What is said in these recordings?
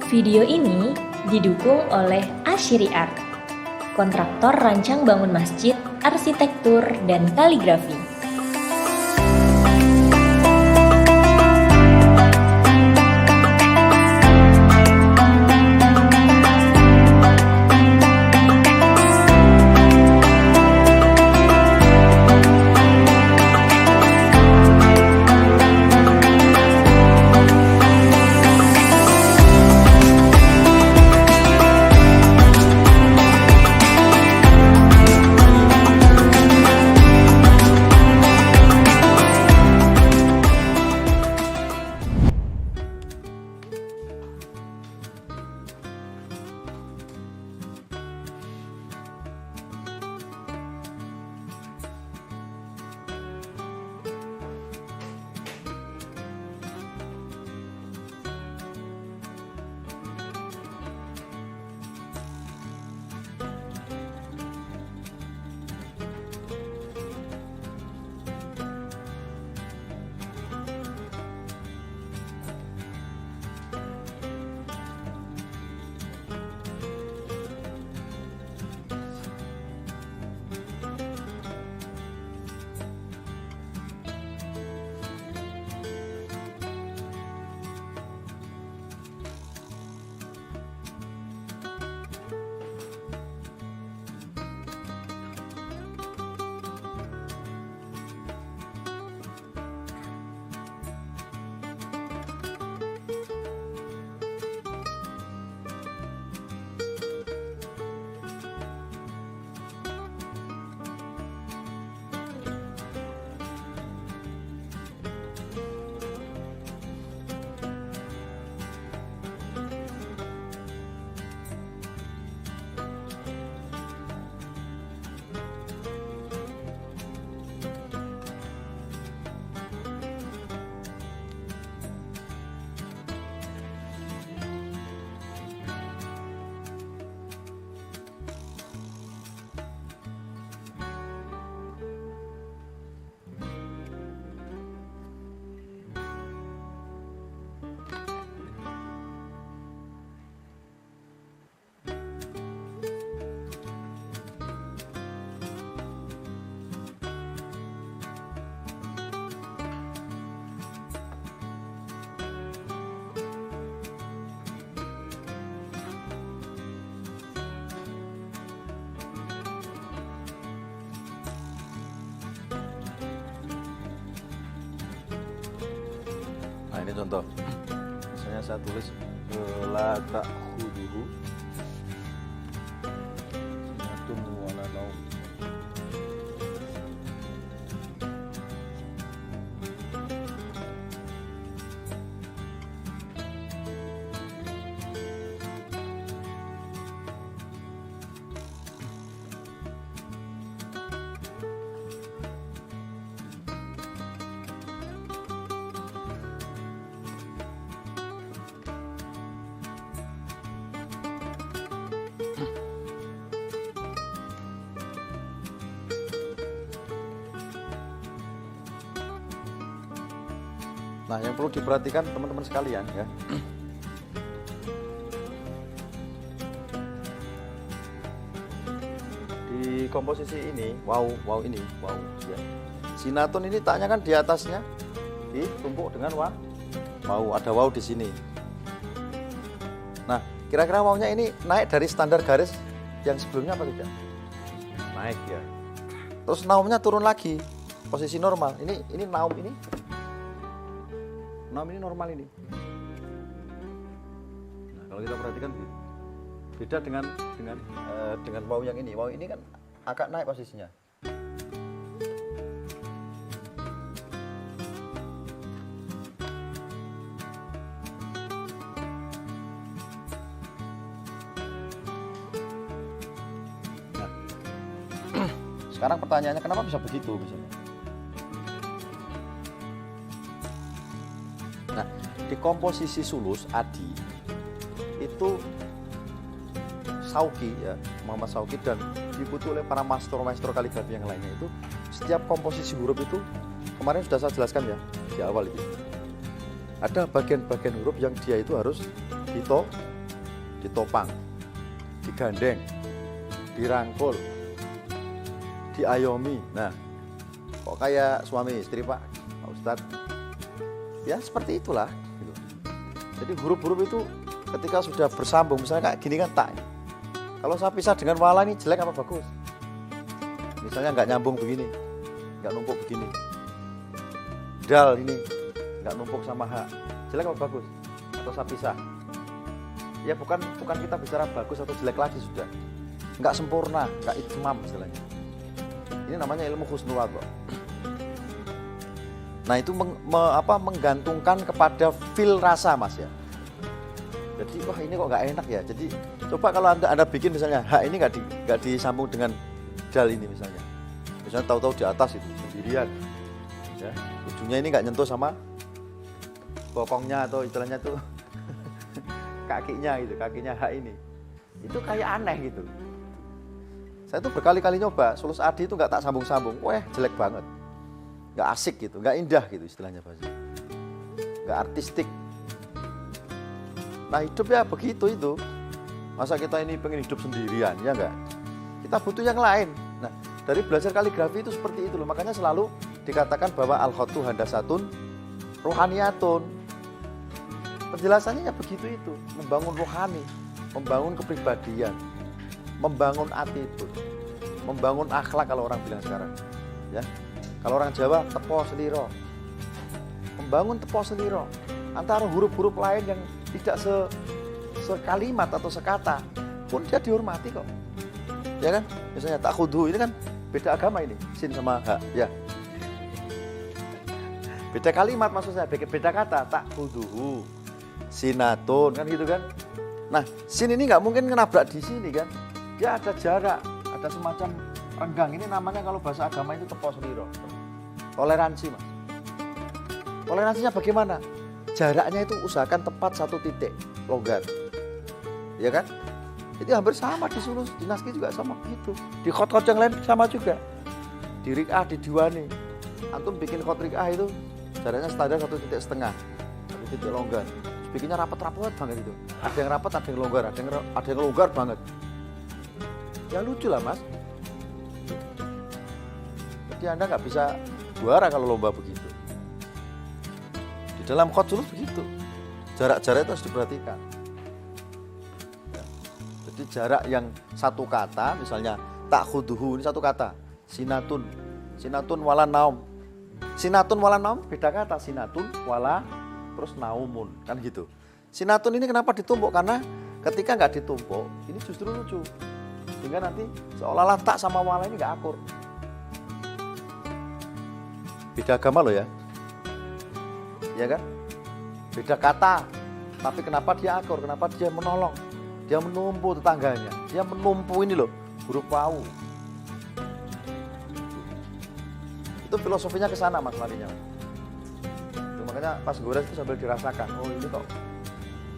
Video ini didukung oleh Ashiri Art, kontraktor rancang bangun masjid, arsitektur, dan kaligrafi. Nah, ini contoh. Misalnya saya tulis la ta'khuduhu sinatun wala naum. Nah, yang perlu diperhatikan teman-teman sekalian ya. Di komposisi ini, wow ya. Sinatun ini taknya kan di atasnya ditumpuk dengan wow, ada wow di sini. Nah, kira-kira wownya ini naik dari standar garis yang sebelumnya apa tidak? Naik ya. Terus naumnya turun lagi, posisi normal. Ini naum ini. Naum ini normal ini. Nah, kalau kita perhatikan beda dengan wow yang ini. Wow ini kan agak naik posisinya. Nah, sekarang pertanyaannya kenapa bisa begitu misalnya? Nah, di komposisi sulus Adi itu Sauki ya, Muhammad Sauki dan diikuti oleh para maestro kaligrafi yang lainnya itu setiap komposisi huruf itu kemarin sudah saya jelaskan ya di awal itu. Ada bagian-bagian huruf yang dia itu harus ditopang, digandeng, dirangkul, diayomi. Nah, kok kayak suami istri Pak Ustadz? Ya seperti itulah. Gitu. Jadi huruf-huruf itu ketika sudah bersambung, misalnya kayak gini kan tak. Kalau saya pisah dengan wala ini jelek apa bagus? Misalnya nggak nyambung begini, nggak numpuk begini. Dal ini nggak numpuk sama H, jelek apa bagus? Atau saya pisah? Ya bukan kita bicara bagus atau jelek lagi sudah. Nggak sempurna, nggak itmam istilahnya. Ini namanya ilmu husnul adha. Nah itu menggantungkan kepada feel rasa Mas ya. Jadi wah ini kok nggak enak ya. Jadi coba kalau anda bikin misalnya H ini nggak disambung dengan dal ini misalnya. Misalnya tahu-tahu di atas itu sendirian. Ya, ujungnya ini nggak nyentuh sama bokongnya atau istilahnya tuh kakinya gitu, kakinya H ini. Itu kayak aneh gitu. Saya tuh berkali-kali nyoba, sulus adi itu nggak tak sambung-sambung. Wah jelek banget. Nggak asik gitu, nggak indah gitu istilahnya bahasa. Nggak artistik. Nah hidup ya begitu itu. Masa kita ini pengen hidup sendirian, ya enggak? Kita butuh yang lain. Nah dari belajar kaligrafi itu seperti itu loh. Makanya selalu dikatakan bahwa al-khatu handasatun rohaniyatun. Penjelasannya ya begitu itu. Membangun rohani, membangun kepribadian, membangun attitude, membangun akhlak kalau orang bilang sekarang. Ya, kalau orang Jawa tepo seliro. Membangun tepo seliro. Antara huruf-huruf lain yang tidak sekalimat atau sekata pun dia dihormati kok. Ya kan? Misalnya takhudu ini kan beda agama ini, sin sama ha, ya. Beda kalimat maksud saya, beda kata, takhuduhu, sinatun kan gitu kan. Nah, sin ini nggak mungkin ngenabrak di sini kan. Dia ada jarak, ada semacam renggang. Ini namanya kalau bahasa agama itu tepo seliro. Toleransi, Mas. Toleransinya bagaimana? Jaraknya itu usahakan tepat satu titik, longgar. Ya kan? Itu hampir sama di sulus, di naskih juga sama begitu. Di khot-khot yang lain sama juga. Di rik'ah, di diwani. Antum bikin khot rik'ah itu jaraknya standar 1,5 titik, 1 titik longgar. Terus bikinnya rapat-rapat banget itu. Ada yang rapat, ada yang longgar, ada yang longgar banget. Ya lucu lah Mas. Jadi Anda nggak bisa juara kalau lomba begitu. Di dalam khot sulus begitu. Jarak-jarak itu harus diperhatikan. Ya. Jadi jarak yang satu kata, misalnya takhuduhu ini satu kata. Sinatun wala naum. Sinatun wala naum beda kata. Sinatun wala terus naumun kan gitu. Sinatun ini kenapa ditumpuk? Karena ketika nggak ditumpuk ini justru lucu. Sehingga nanti seolah-olah tak sama wala ini nggak akur. Beda agama loh ya. Ya kan? Beda kata. Tapi kenapa dia akur? Kenapa dia menolong? Dia menumpu tetangganya. Dia menumpu ini loh, huruf wau. Itu filosofinya ke sana Mas larinya. Makanya pas gores itu sambil dirasakan. Oh ini kok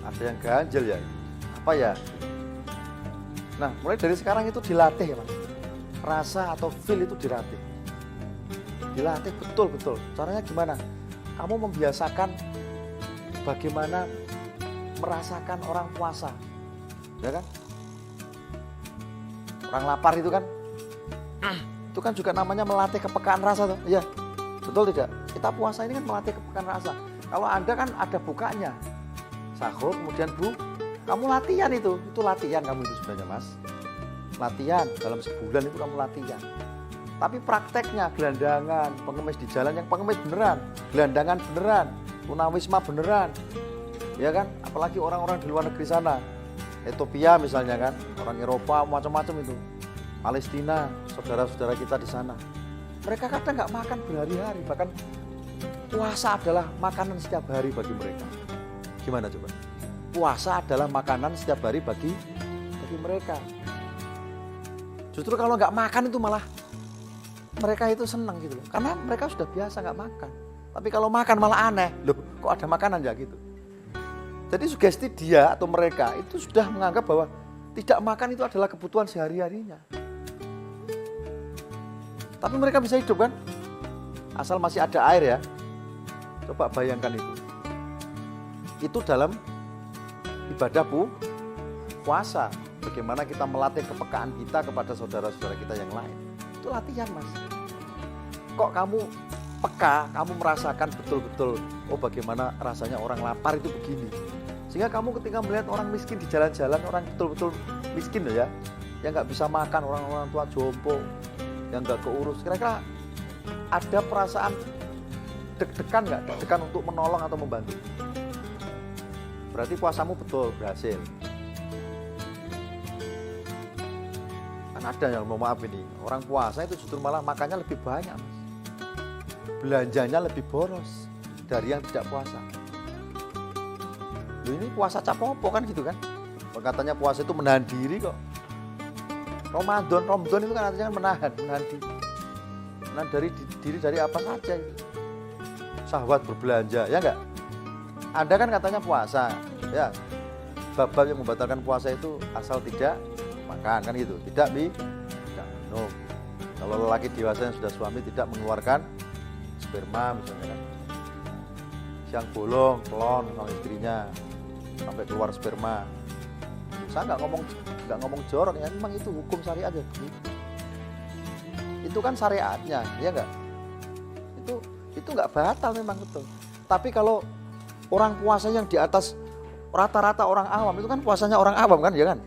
ada yang ganjel ya. Apa ya? Nah, mulai dari sekarang itu dilatih ya Mas. Rasa atau feel itu dilatih. Dilatih betul-betul. Caranya gimana? Kamu membiasakan bagaimana merasakan orang puasa. Ya kan? Orang lapar itu kan juga namanya melatih kepekaan rasa tuh. Iya. Betul tidak? Kita puasa ini kan melatih kepekaan rasa. Kalau Anda kan ada bukanya. Sahur kemudian kamu latihan itu latihan kamu itu sebenarnya Mas. Latihan dalam sebulan itu kamu latihan. Tapi prakteknya gelandangan, pengemis di jalan yang pengemis beneran, gelandangan beneran, tunawisma beneran. Ya kan? Apalagi orang-orang di luar negeri sana. Ethiopia misalnya kan, orang Eropa macam-macam itu. Palestina, saudara-saudara kita di sana. Mereka kadang nggak makan berhari-hari, bahkan puasa adalah makanan setiap hari bagi mereka. Gimana coba? Puasa adalah makanan setiap hari bagi mereka. Justru kalau nggak makan itu malah mereka itu senang gitu loh. Karena mereka sudah biasa nggak makan. Tapi kalau makan malah aneh. Loh, kok ada makanan ya gitu. Jadi sugesti dia atau mereka itu sudah menganggap bahwa tidak makan itu adalah kebutuhan sehari-harinya. Tapi mereka bisa hidup kan? Asal masih ada air ya. Coba bayangkan itu. Itu dalam ibadah puasa, bagaimana kita melatih kepekaan kita kepada saudara-saudara kita yang lain. Itu latihan, Mas. Kok kamu peka, kamu merasakan betul-betul, oh bagaimana rasanya orang lapar itu begini. Sehingga kamu ketika melihat orang miskin di jalan-jalan, orang betul-betul miskin loh ya, yang nggak bisa makan, orang-orang tua jompo, yang nggak keurus, kira-kira ada perasaan deg-degan nggak? Deg-degan untuk menolong atau membantu? Berarti puasamu betul berhasil. Kan ada yang mau maaf ini, orang puasa itu justru malah makannya lebih banyak, Mas. Belanjanya lebih boros dari yang tidak puasa. Loh, ini puasa capopo kan gitu kan? Katanya puasa itu menahan diri kok. Ramadan itu kan artinya menahan diri. Menahan diri dari apa saja. Syahwat berbelanja, ya enggak? Anda kan katanya puasa, ya. Bab-bab yang membatalkan puasa itu asal tidak makan kan gitu, tidak minum. Kalau lelaki dewasa yang sudah suami tidak mengeluarkan sperma misalnya kan, siang bolong, kelon sama istrinya sampai keluar sperma. Saya nggak ngomong jorok ya, memang itu hukum syariat ya. Itu kan syariatnya, ya nggak? Itu nggak batal memang betul. Tapi kalau orang puasa yang di atas rata-rata orang awam itu kan puasanya orang awam kan, ya kan?